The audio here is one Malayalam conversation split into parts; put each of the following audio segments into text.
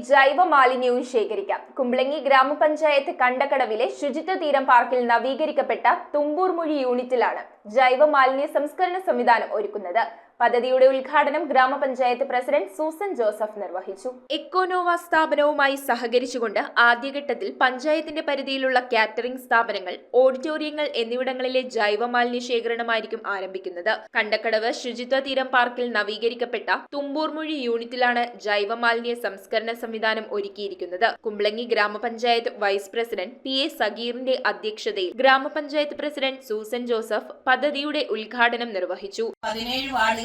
ജൈവ മാലിന്യവും ശേഖരിക്കാം. കുമ്പളങ്ങി ഗ്രാമപഞ്ചായത്ത് കണ്ടക്കടവിലെ ശുചിത്വ തീരം പാർക്കിൽ നവീകരിക്കപ്പെട്ട തുമ്പൂർമുഴി യൂണിറ്റിലാണ് ജൈവ മാലിന്യ സംസ്കരണ സംവിധാനം ഒരുക്കുന്നത്. പദ്ധതിയുടെ ഉദ്ഘാടനം ഗ്രാമപഞ്ചായത്ത് പ്രസിഡന്റ് സൂസൻ ജോസഫ് നിർവഹിച്ചു. എക്കോനോവ സ്ഥാപനവുമായി സഹകരിച്ചുകൊണ്ട് ആദ്യഘട്ടത്തിൽ പഞ്ചായത്തിന്റെ പരിധിയിലുള്ള കാറ്ററിംഗ് സ്ഥാപനങ്ങൾ, ഓഡിറ്റോറിയങ്ങൾ എന്നിവിടങ്ങളിലെ ജൈവ മാലിന്യ ശേഖരണമായിരിക്കും ആരംഭിക്കുന്നത്. കണ്ടക്കടവ് ശുചിത്വ തീരം പാർക്കിൽ നവീകരിക്കപ്പെട്ട തുമ്പൂർമുഴി യൂണിറ്റിലാണ് ജൈവ മാലിന്യ സംസ്കരണ സംവിധാനം ഒരുക്കിയിരിക്കുന്നത്. കുമ്പളങ്ങി ഗ്രാമപഞ്ചായത്ത് വൈസ് പ്രസിഡന്റ് പി എ സഗീറിന്റെ അധ്യക്ഷതയിൽ ഗ്രാമപഞ്ചായത്ത് പ്രസിഡന്റ് സൂസൻ ജോസഫ് പദ്ധതിയുടെ ഉദ്ഘാടനം നിർവഹിച്ചു. 17 വാർഡുകളും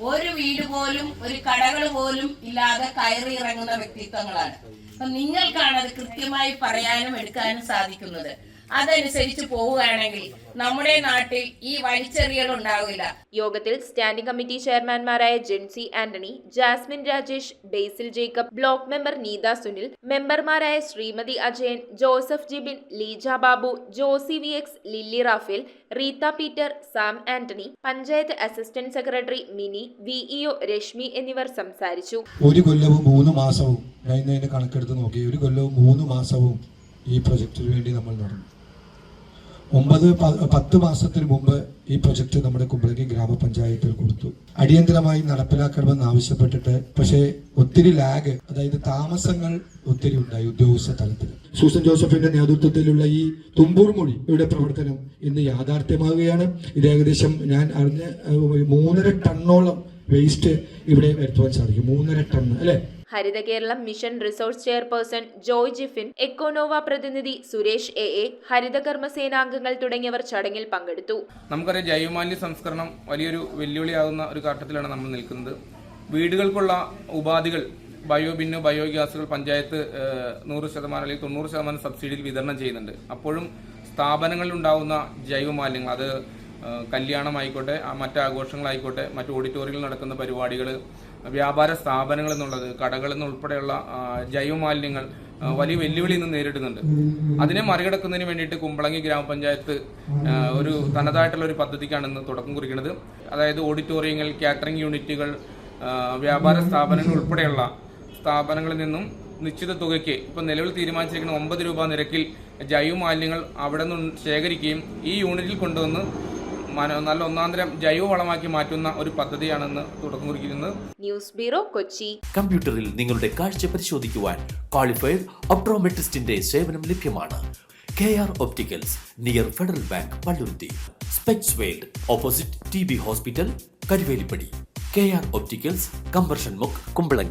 ഒരു വീട് പോലും ഒരു കടകൾ പോലും ഇല്ലാതെ കയറി ഇറങ്ങുന്ന വ്യക്തിത്വങ്ങളാണ്. അപ്പൊ നിങ്ങൾക്കാണ് അത് കൃത്യമായി പറയാനും എടുക്കാനും സാധിക്കുന്നത്. അതനുസരിച്ച് പോവുകയാണെങ്കിൽ നമ്മുടെ നാട്ടിൽ ഈ വലിച്ചെറിയൽ ഉണ്ടാവില്ല. യോഗത്തിൽ സ്റ്റാൻഡിംഗ് കമ്മിറ്റി ചെയർമാൻമാരായ ജെൻസി ആന്റണി, ജാസ്മിൻ രാജേഷ്, ബേസിൽ ജേക്കബ്, ബ്ലോക്ക് മെമ്പർ നീത സുനിൽ, മെമ്പർമാരായ Sreemathi Ajayan, Joseph Jibin, Leeja Babu, Josy V X, Lilly Raphael, Reetha Peter, Sam Antony, panchayat assistant secretary Mini, VEO Reshmi എന്നിവർ സംസാരിച്ചു. ഒരു കൊല്ലവും 3 മാസവും കണക്കെടുത്ത് നോക്കി, ഒരു കൊല്ലവും 3 മാസവും ഈ പ്രൊജക്റ്റിന് വേണ്ടി നമ്മൾ നടന്നു. 9-10 മാസത്തിന് മുമ്പ് ഈ പ്രൊജക്ട് നമ്മുടെ കുമ്പളങ്ങി ഗ്രാമപഞ്ചായത്തിൽ കൊടുത്തു. അടിയന്തരമായി നടപ്പിലാക്കണമെന്ന് ആവശ്യപ്പെട്ടിട്ട്, പക്ഷേ ഒത്തിരി ലാഗ്, അതായത് താമസങ്ങൾ ഒത്തിരി ഉണ്ടായി ഉദ്യോഗസ്ഥ തലത്തിൽ. സൂസൻ ജോസഫിന്റെ നേതൃത്വത്തിലുള്ള ഈ തുമ്പൂർമുഴിയുടെ പ്രവർത്തനം ഇന്ന് യാഥാർത്ഥ്യമാവുകയാണ്. ഇത് ഏകദേശം ഞാൻ അറിഞ്ഞ 3.5 ടണ്ണോളം വേസ്റ്റ് ഇവിടെ വരുത്തുവാൻ സാധിക്കും. 3.5 ടൺ അല്ലെ? Haritha Keralam mission resource chairperson Joy Jifin, Econova പ്രതിനിധി സുരേഷ് എ, ഹരിത കർമ്മസേനാംഗങ്ങൾ തുടങ്ങിയവർ ചടങ്ങിൽ പങ്കെടുത്തു. നമുക്കറിയാം, ജൈവമാലിന്യ സംസ്കരണം വലിയൊരു വെല്ലുവിളിയാകുന്ന ഒരു ഘട്ടത്തിലാണ് നമ്മൾ നിൽക്കുന്നത്. വീടുകൾക്കുള്ള ഉപാധികൾ, ബയോബിന്ന്, ബയോഗ്യാസുകൾ പഞ്ചായത്ത് 100% അല്ലെങ്കിൽ 90% സബ്സിഡിയിൽ വിതരണം ചെയ്യുന്നുണ്ട്. അപ്പോഴും സ്ഥാപനങ്ങളിൽ ഉണ്ടാകുന്ന ജൈവമാലിന്യങ്ങൾ, അത് കല്യാണമായിക്കോട്ടെ, മറ്റ് ആഘോഷങ്ങളായിക്കോട്ടെ, മറ്റ് ഓഡിറ്റോറിയങ്ങളിൽ നടക്കുന്ന പരിപാടികൾ, വ്യാപാര സ്ഥാപനങ്ങൾ എന്നുള്ളത്, കടകളിൽ നിന്നുൾപ്പെടെയുള്ള ജൈവമാലിന്യങ്ങൾ വലിയ വെല്ലുവിളി ഇന്ന് നേരിടുന്നുണ്ട്. അതിനെ മറികടക്കുന്നതിന് വേണ്ടിയിട്ട് കുമ്പളങ്ങി ഗ്രാമപഞ്ചായത്ത് ഒരു തനതായിട്ടുള്ള ഒരു പദ്ധതിക്കാണ് ഇന്ന് തുടക്കം കുറിക്കുന്നത്. അതായത് ഓഡിറ്റോറിയങ്ങൾ, കാറ്ററിംഗ് യൂണിറ്റുകൾ, വ്യാപാര സ്ഥാപനങ്ങൾ ഉൾപ്പെടെയുള്ള സ്ഥാപനങ്ങളിൽ നിന്നും നിശ്ചിത തുകയ്ക്ക് ഇപ്പം നിലവിൽ തീരുമാനിച്ചിരിക്കുന്ന 9 രൂപ നിരക്കിൽ ജൈവമാലിന്യങ്ങൾ അവിടെ നിന്ന് ശേഖരിക്കുകയും ഈ യൂണിറ്റിൽ കൊണ്ടുവന്ന് നല്ല ഒന്നാന്തരം ജൈവവളമാക്കി മാറ്റുന്ന ഒരു പദ്ധതിയാണെന്ന് തുടക്കം കുറിക്കുന്നത്. News bureau, Kochi. കമ്പ്യൂട്ടറിൽ നിങ്ങളുടെ കാഴ്ച പരിശോധിക്കുവാൻ ക്വാളിഫൈഡ് ഒപ്ട്രോമെട്രിസ്റ്റിന്റെ സേവനം ലഭ്യമാണ്. KR opticals, near federal bank, Palluruthy. Specs world, opposite TB hospital, Karuvelippady. KR opticals, combustion മുക്ക്, കുമ്പളങ്ങി.